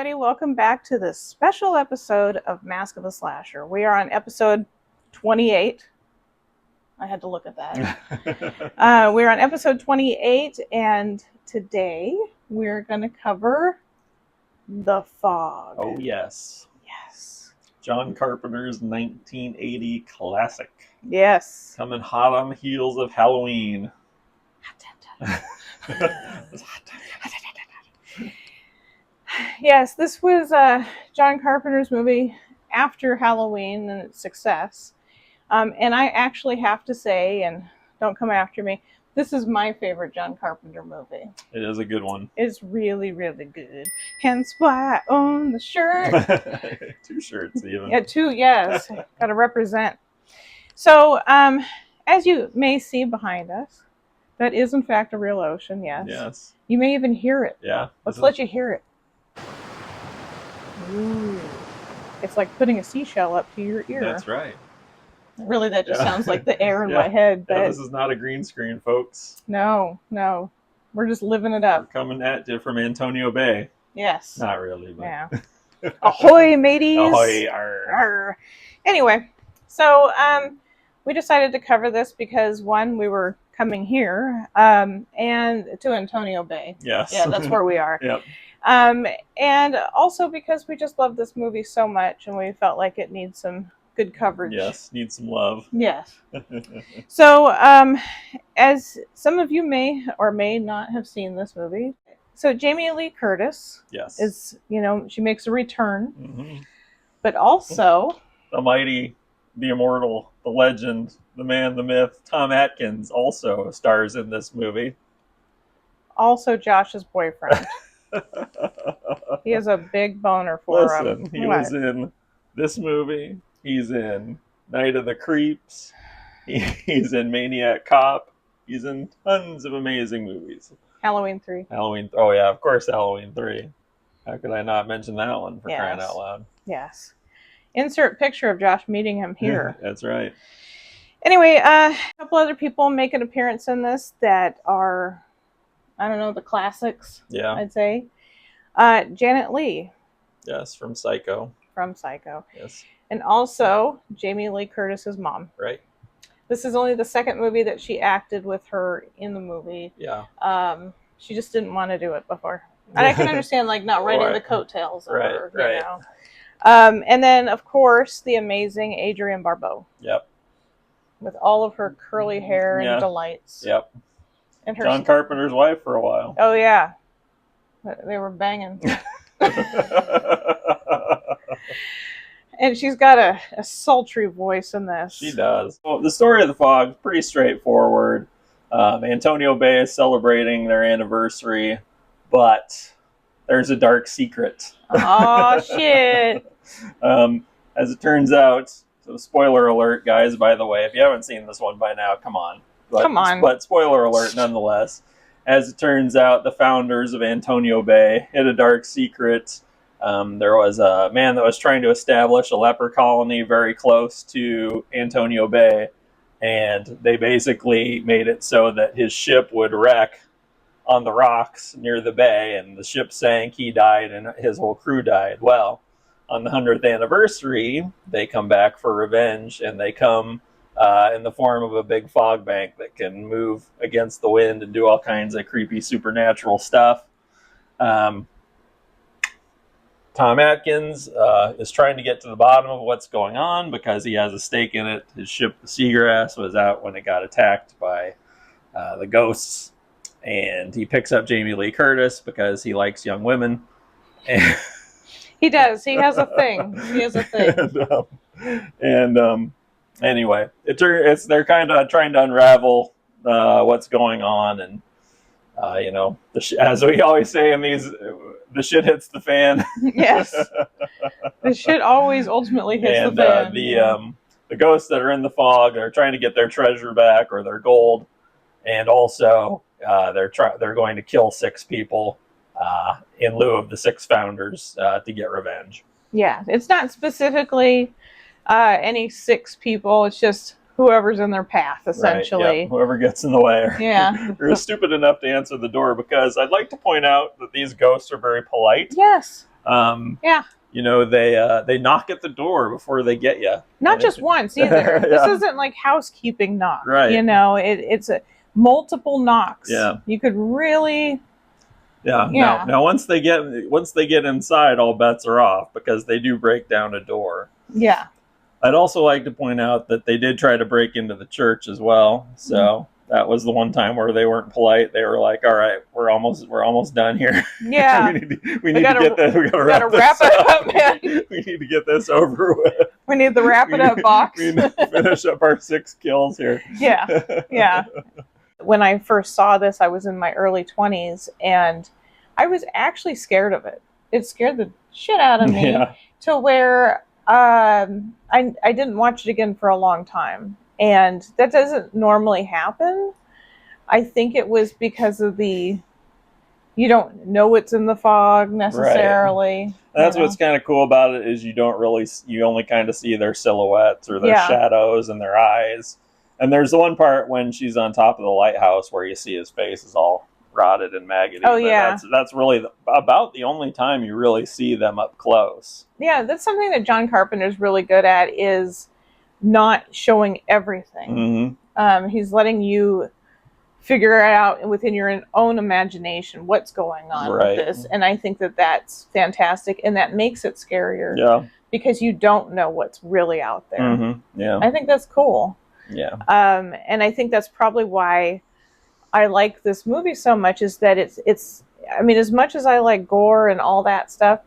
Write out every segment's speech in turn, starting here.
everybody. Welcome back to this special episode of Mask of a Slasher. We are on episode 28. I had to look at that. We're on episode 28, and today we're going to cover The Fog. Oh, yes. Yes. John Carpenter's 1980 classic. Yes. Coming hot on the heels of Halloween. Yes, this was John Carpenter's movie after Halloween and its success. And I actually have to say, and don't come after me, this is my favorite John Carpenter movie. It is a good one. It's really, really good. Hence why I own the shirt. 2 shirts even. Yeah, 2, yes. Got to represent. So, as you may see behind us, that is in fact a real ocean, yes. Yes. You may even hear it. Yeah. Let's let you hear it. Ooh. It's like putting a seashell up to your ear. That's right. Really, that just sounds like the air in my head. But this is not a green screen, folks. No. We're just living it up. We're coming at you from Antonio Bay. Yes. Not really, but... Yeah. Ahoy, mateys! Ahoy, arr. Arr. Anyway, so we decided to cover this because, one, we were coming here, and to Antonio Bay. Yes. Yeah, that's where we are. Yep. And also because we just love this movie so much, and we felt like it needs some good coverage. Yes, needs some love. Yes. So, as some of you may or may not have seen this movie, so Jamie Lee Curtis is, she makes a return, but also the mighty, the immortal, the legend, the man, the myth, Tom Atkins also stars in this movie. Also Josh's boyfriend. He has a big boner for him. Listen, he was in this movie. He's in Night of the Creeps. He's in Maniac Cop. He's in tons of amazing movies. Halloween 3. Oh yeah, of course, Halloween 3. How could I not mention that one for crying out loud? Yes. Insert picture of Josh meeting him here. That's right. Anyway, a couple other people make an appearance in this that are, I don't know, the classics, I'd say. Janet Leigh. Yes, from Psycho. Yes. And also Jamie Lee Curtis's mom. Right. This is only the second movie that she acted with her in the movie. Yeah. She just didn't want to do it before. And I can understand, not riding the coattails of her, you know. And then, of course, the amazing Adrienne Barbeau. Yep. With all of her curly hair and delights. Yep. And her John Carpenter's wife for a while. Oh, yeah. They were banging. And she's got a sultry voice in this. She does. Well, the story of The Fog is pretty straightforward. Antonio Bay is celebrating their anniversary, but there's a dark secret. Oh, shit. As it turns out, so spoiler alert, guys, by the way, if you haven't seen this one by now, come on. But spoiler alert nonetheless. As it turns out, the founders of Antonio Bay hid a dark secret. There was a man that was trying to establish a leper colony very close to Antonio Bay, and they basically made it so that his ship would wreck on the rocks near the bay, and the ship sank, he died, and his whole crew died. Well, on the 100th anniversary, they come back for revenge, and they come in the form of a big fog bank that can move against the wind and do all kinds of creepy supernatural stuff. Tom Atkins is trying to get to the bottom of what's going on because he has a stake in it. His ship, the Seagrass, was out when it got attacked by the ghosts. And he picks up Jamie Lee Curtis because he likes young women. And he does. He has a thing. Anyway, they're kind of trying to unravel what's going on. And, as we always say in these... The shit hits the fan. Yes. The shit always ultimately hits the fan. The ghosts that are in the fog are trying to get their treasure back or their gold. And also, they're going to kill 6 people in lieu of the 6 founders to get revenge. Yeah. It's not specifically any 6 people. It's just whoever's in their path, essentially. Right, yeah. Whoever gets in the way. Yeah. Or is stupid enough to answer the door, because I'd like to point out that these ghosts are very polite. Yes. Yeah. They knock at the door before they get you. Not just once either. This isn't like housekeeping knock. Right. It's a multiple knocks. Yeah. You could really. Yeah. Now once they get inside, all bets are off because they do break down a door. Yeah. I'd also like to point out that they did try to break into the church as well. So that was the one time where they weren't polite. They were like, "All right, we're almost done here. Yeah, we need to get this. We gotta wrap it up, man. We need to get this over with. We need the wrap it up box. We need to finish up our 6 kills here." Yeah. When I first saw this, I was in my early 20s, and I was actually scared of it. It scared the shit out of me to where I didn't watch it again for a long time. And that doesn't normally happen. I think it was because of you don't know what's in the fog necessarily. Right. That's what's kind of cool about it is you only kind of see their silhouettes or their shadows and their eyes. And there's the one part when she's on top of the lighthouse where you see his face is all rotted and maggoty. Oh, yeah. That's really about the only time you really see them up close. Yeah, that's something that John Carpenter is really good at, is not showing everything. Mm-hmm. He's letting you figure it out within your own imagination what's going on with this. And I think that that's fantastic, and that makes it scarier. Yeah. Because you don't know what's really out there. Mm-hmm. Yeah. I think that's cool. Yeah. And I think that's probably why I like this movie so much, is that it's I mean, as much as I like gore and all that stuff,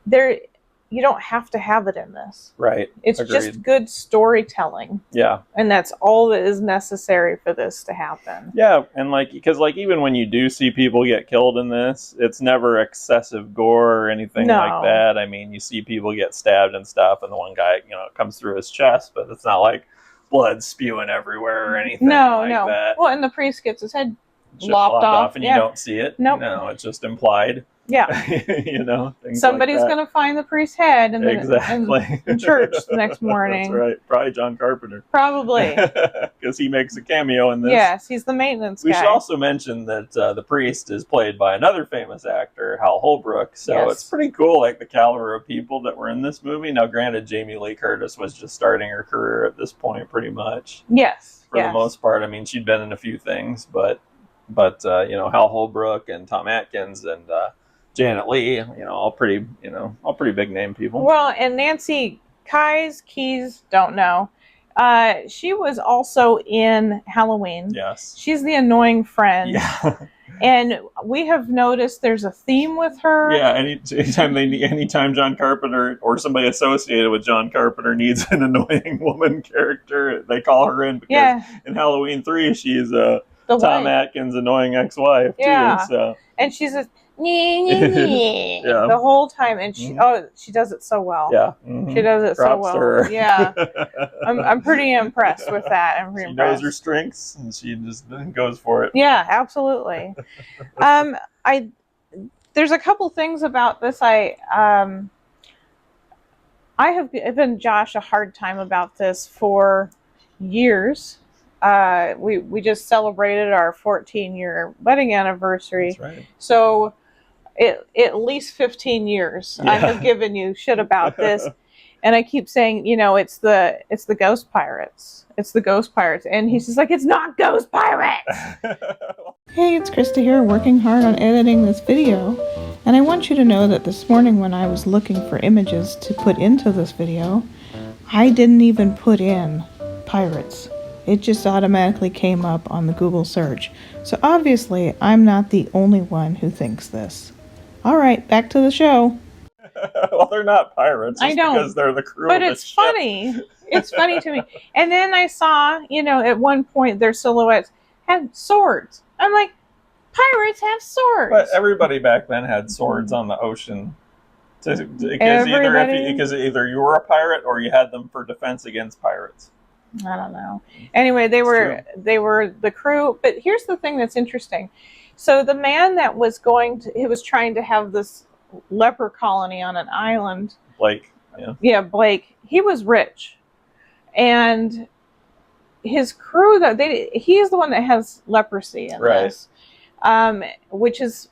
you don't have to have it in this. Right. It's just good storytelling. Yeah. And that's all that is necessary for this to happen. Yeah, and because even when you do see people get killed in this, it's never excessive gore or anything like that. I mean, you see people get stabbed and stuff, and the one guy, it comes through his chest, but it's not like blood spewing everywhere or anything like that. Well, and the priest gets his head lopped off, and you don't see it. Nope. No, it's just implied. Yeah. Somebody's like going to find the priest's head in church the next morning. That's right. Probably John Carpenter. Probably. Because he makes a cameo in this. Yes, he's the maintenance guy. We should also mention that the priest is played by another famous actor, Hal Holbrook. So it's pretty cool, like the caliber of people that were in this movie. Now, granted, Jamie Lee Curtis was just starting her career at this point, pretty much. Yes. For the most part. I mean, she'd been in a few things, but Hal Holbrook and Tom Atkins and Janet Leigh, all pretty big name people. Well, and Nancy Keys, don't know. She was also in Halloween. Yes. She's the annoying friend. Yeah. And we have noticed there's a theme with her. Yeah, anytime John Carpenter or somebody associated with John Carpenter needs an annoying woman character, they call her in because in Halloween 3 she's Tom Atkins' annoying ex-wife too. So. And she's a the whole time, and she does it so well. Yeah, she does it so well. Her. Yeah, I'm pretty impressed with that. She knows her strengths, and she just goes for it. Yeah, absolutely. There's a couple things about this. I have given Josh a hard time about this for years. We just celebrated our 14-year wedding anniversary. That's right. So at least 15 years I have given you shit about this. And I keep saying, it's the Ghost Pirates. It's the Ghost Pirates. And he's just like, it's not Ghost Pirates. Hey, it's Krista here, working hard on editing this video. And I want you to know that this morning when I was looking for images to put into this video, I didn't even put in pirates. It just automatically came up on the Google search. So obviously, I'm not the only one who thinks this. All right, back to the show. Well, they're not pirates. I know. Because they're the crew but of it's funny. It's funny to me. And then I saw, at one point, their silhouettes had swords. I'm like, pirates have swords. But everybody back then had swords on the ocean. Because either you were a pirate or you had them for defense against pirates. I don't know. Anyway, they were the crew. But here's the thing that's interesting. So the man that was he was trying to have this leper colony on an island. Blake. Yeah. Yeah, Blake. He was rich, and his crew he is the one that has leprosy in this, which is,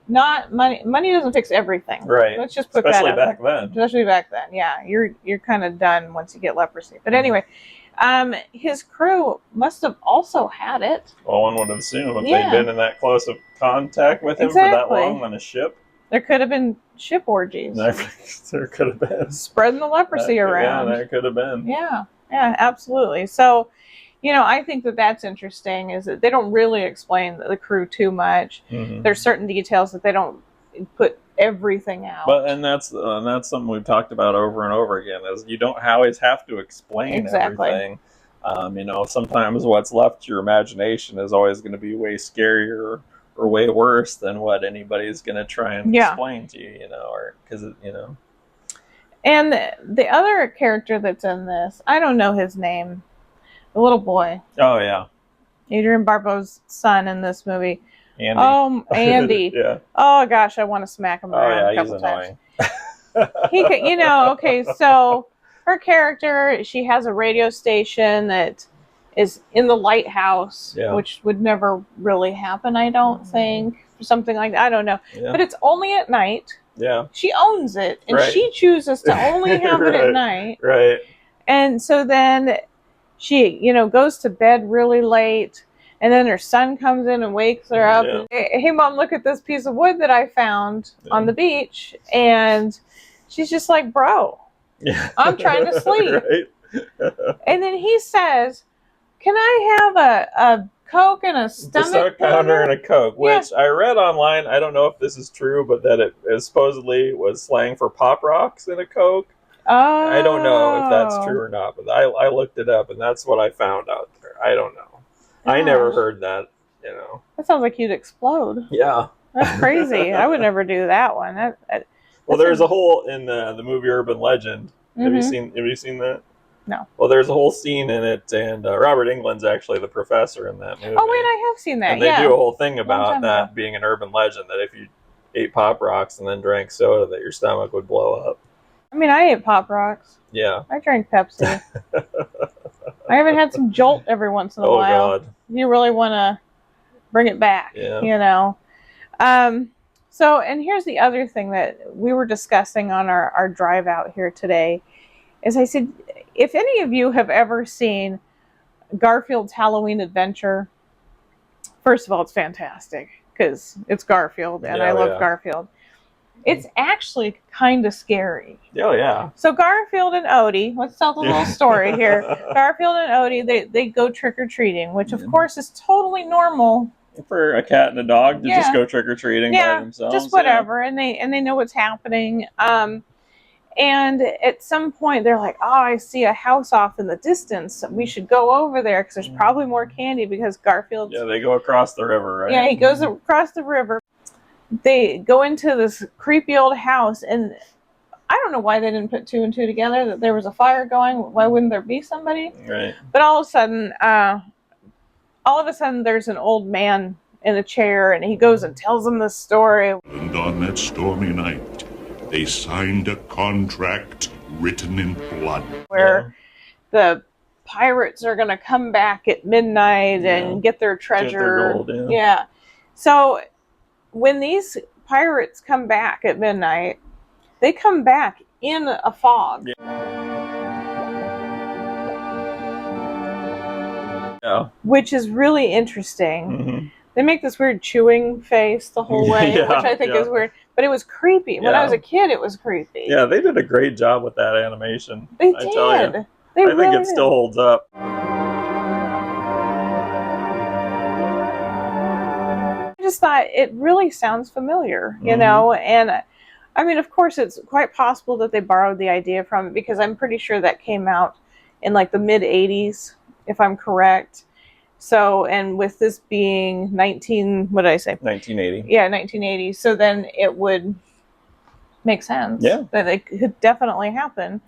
not money. Money doesn't fix everything. Right. Let's just put Especially that back then. Especially back then. Yeah, you're kind of done once you get leprosy. But anyway, his crew must have also had it. Well, one would assume if they'd been in that close of contact with him for that long on a ship. There could have been ship orgies. There could have been. Spreading the leprosy around. Yeah, there could have been. Yeah, absolutely. So, I think that's interesting is that they don't really explain the crew too much. Mm-hmm. There's certain details that they don't put everything out. But and that's something we've talked about over and over again is you don't always have to explain everything. Sometimes what's left to your imagination is always going to be way scarier or way worse than what anybody's going to try and explain to you, or because And the other character that's in this, I don't know his name, the little boy. Oh yeah, Adrian Barbeau's son in this movie. Andy. Oh, Andy. Yeah. Oh gosh, I want to smack him around a couple times. He could, okay, so her character, she has a radio station that is in the lighthouse, which would never really happen, I don't think. Something like that. I don't know. Yeah. But it's only at night. Yeah. She owns it, and she chooses to only have it at night. Right. And so then she, goes to bed really late, and then her son comes in and wakes her up. Yeah. And, hey, Mom, look at this piece of wood that I found on the beach. And she's just like, bro, I'm trying to sleep. And then he says, can I have a Coke and a stomach pounder and a Coke, which I read online. I don't know if this is true, but that it supposedly was slang for Pop Rocks and a Coke. Oh. I don't know if that's true or not, but I looked it up, and that's what I found out there. I don't know. I never heard that, That sounds like you'd explode. Yeah. That's crazy. I would never do that one. Well, there's a whole, in the movie Urban Legend. Mm-hmm. Have you seen that? No. Well, there's a whole scene in it, and Robert Englund's actually the professor in that movie. Oh, wait, I have seen that, and they do a whole thing about that being an urban legend, that if you ate Pop Rocks and then drank soda, that your stomach would blow up. I mean, I ate Pop Rocks. Yeah. I drank Pepsi. I haven't had some Jolt every once in a while. Oh, God. You really want to bring it back, So, and here's the other thing that we were discussing on our drive out here today, is I said, if any of you have ever seen Garfield's Halloween Adventure, first of all, it's fantastic because it's Garfield, and I love Garfield. It's actually kind of scary. Oh, yeah. So Garfield and Odie, let's tell the little story here. Garfield and Odie, they go trick-or-treating, which of course is totally normal. For a cat and a dog to just go trick-or-treating by themselves. Just whatever, and they know what's happening. And at some point, they're like, oh, I see a house off in the distance. We should go over there because there's probably more candy because Garfield's... Yeah, they go across the river, right? Yeah, he goes across the river. They go into this creepy old house, and I don't know why they didn't put two and two together, that there was a fire going. Why wouldn't there be somebody? Right. But all of a sudden, there's an old man in a chair, and he goes and tells them this story. And on that stormy night, they signed a contract written in blood. Where the pirates are going to come back at midnight and get their treasure. Get their gold, yeah. So when these pirates come back at midnight, they come back in a fog. Yeah. Which is really interesting. Mm-hmm. They make this weird chewing face the whole way, which I think is weird. But it was creepy. When I was a kid, it was creepy. Yeah, they did a great job with that animation. They did. Tell you. I think it still holds up. I just thought it really sounds familiar, you know? And I mean, of course, it's quite possible that they borrowed the idea from it because I'm pretty sure that came out in like the mid 80s, if I'm correct. So, and with this being 1980. Yeah, 1980. So then it would make sense. Yeah. That it could definitely happen.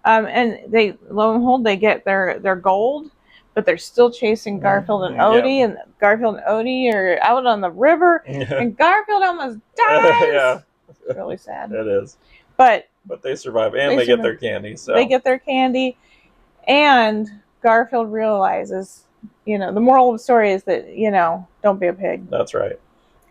And they, lo and behold, they get their gold, but they're still chasing Garfield and Odie, and Garfield and Odie are out on the river, and Garfield almost dies. Yeah. It's really sad. It is. But they survive, and they get their candy. So they get their candy, and Garfield realizes, the moral of the story is that, don't be a pig. That's right.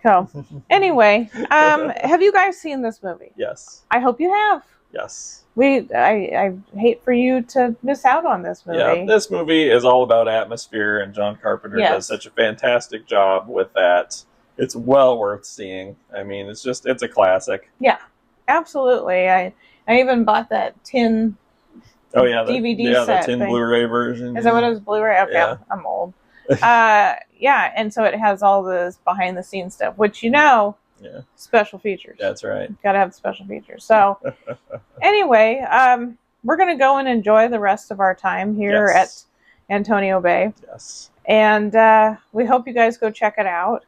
So, anyway, have you guys seen this movie? Yes. I hope you have. Yes. I hate for you to miss out on this movie. Yeah, this movie is all about atmosphere, and John Carpenter does such a fantastic job with that. It's well worth seeing. I mean, it's a classic. Yeah, absolutely. I even bought that tin. Oh yeah, DVD set the tin thing. Blu-ray version. Is that what it was? Blu-ray? Okay, Yeah. I'm old. Yeah, and so it has all this behind the scenes stuff, which special features. That's right. Got to have special features. So anyway, we're gonna go and enjoy the rest of our time here at Antonio Bay. Yes. And we hope you guys go check it out.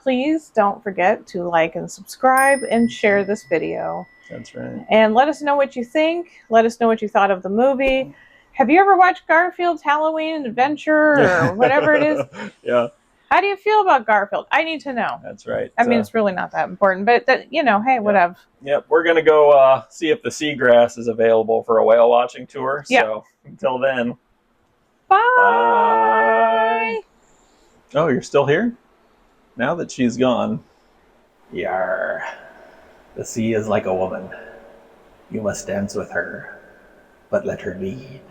Please don't forget to like and subscribe and share this video. That's right. And let us know what you think. Let us know what you thought of the movie. Have you ever watched Garfield's Halloween Adventure or whatever it is? Yeah. How do you feel about Garfield? I need to know. That's right. I mean, it's really not that important, but hey, whatever. Yep. We're going to go see if the seagrass is available for a whale watching tour. Yep. So until then. Bye. Oh, you're still here? Now that she's gone. Yar. The sea is like a woman. You must dance with her, but let her lead.